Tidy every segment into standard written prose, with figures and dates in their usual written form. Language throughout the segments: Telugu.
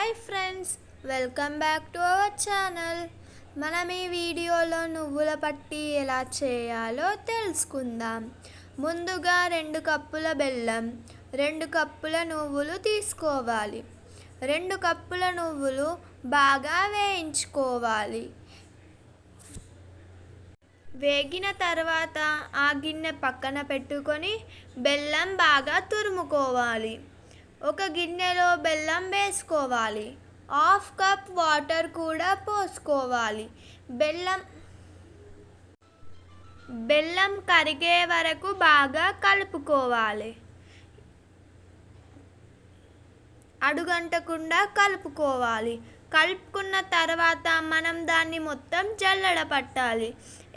Hi friends, welcome back to our channel. మనం ఈ వీడియోలో నువ్వుల పట్టి ఎలా చేయాలో తెలుసుకుందాం. ముందుగా 2 కప్పుల బెల్లం, 2 కప్పుల నువ్వులు తీసుకోవాలి. 2 కప్పుల నువ్వులు బాగా వేయించుకోవాలి. వేగిన తర్వాత ఆ గిన్నె పక్కన పెట్టుకొని బెల్లం బాగా తురుముకోవాలి. ఒక గిన్నెలో బెల్లం వేసుకోవాలి. 1/2 కప్ వాటర్ కూడా పోసుకోవాలి. బెల్లం కరిగే వరకు బాగా కలుపుకోవాలి. అడుగంటకుండా కలుపుకోవాలి. కలుపుకున్న తర్వాత మనం దాన్ని మొత్తం జల్లెడ పట్టాలి.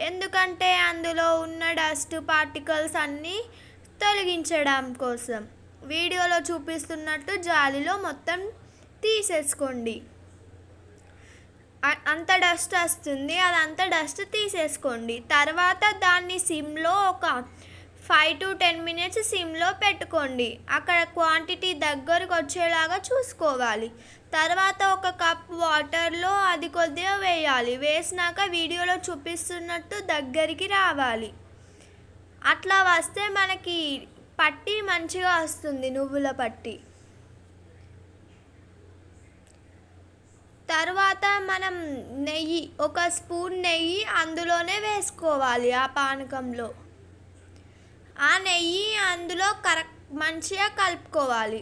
ఎందుకంటే అందులో ఉన్న డస్ట్ పార్టికల్స్ అన్నీ తొలగించడం కోసం వీడియోలో చూపిస్తున్నట్టు జాలిలో మొత్తం తీసేసుకోండి. అంత డస్ట్ వస్తుంది, అదంతా డస్ట్ తీసేసుకోండి. తర్వాత దాన్ని సిమ్లో ఒక 5 to 10 minutes సిమ్లో పెట్టుకోండి. అక్కడ క్వాంటిటీ దగ్గరకు వచ్చేలాగా చూసుకోవాలి. తర్వాత 1 కప్ వాటర్లో అది కొద్దిగా వేయాలి. వేసినాక వీడియోలో చూపిస్తున్నట్టు దగ్గరికి రావాలి. అట్లా వస్తే మనకి పట్టి మంచిగా వస్తుంది, నువ్వుల పట్టి. తర్వాత మనం నెయ్యి, 1 స్పూన్ నెయ్యి అందులోనే వేసుకోవాలి. ఆ పానకంలో ఆ నెయ్యి అందులో మంచిగా కలుపుకోవాలి.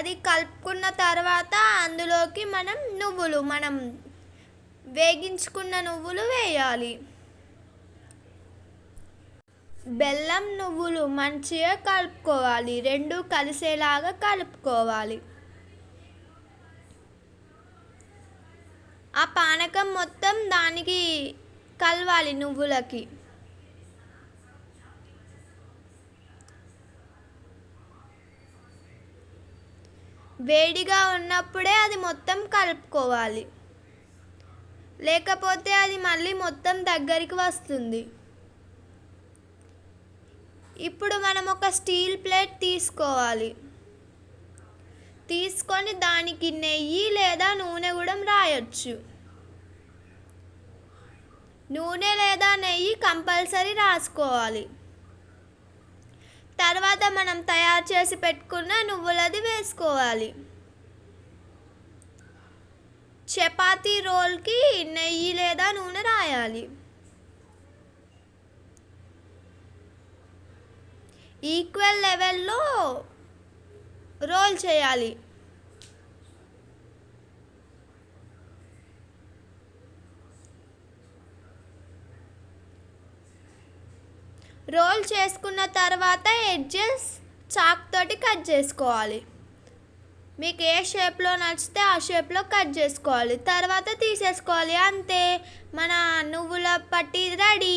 అది కలుపుకున్న తర్వాత అందులోకి మనం వేగించుకున్న నువ్వులు వేయాలి. బెల్లం నువ్వులు మంచిగా కలుపుకోవాలి. 2 కలిసేలాగా కలుపుకోవాలి. ఆ పానకం మొత్తం దానికి కలవాలి, నువ్వులకి. వేడిగా ఉన్నప్పుడే అది మొత్తం కలుపుకోవాలి, లేకపోతే అది మళ్ళీ మొత్తం దగ్గరికి వస్తుంది. ఇప్పుడు మనం ఒక స్టీల్ ప్లేట్ తీసుకోవాలి. తీసుకొని దానికి నెయ్యి లేదా నూనె కూడా రాయొచ్చు. నూనె లేదా నెయ్యి కంపల్సరీ రాసుకోవాలి. తర్వాత మనం తయారు చేసి పెట్టుకున్న నువ్వులది వేసుకోవాలి. చపాతీ రోల్కి నెయ్యి లేదా నూనె రాయాలి. ఈక్వల్ లెవెల్లో రోల్ చేయాలి. రోల్ చేసుకున్న తర్వాత ఎడ్జెస్ చాక్ తోటి కట్ చేసుకోవాలి. మీకు ఏ షేప్లో నచ్చితే ఆ షేప్లో కట్ చేసుకోవాలి. తర్వాత తీసేసుకోవాలి. అంతే, మన నువ్వుల పట్టి రెడీ.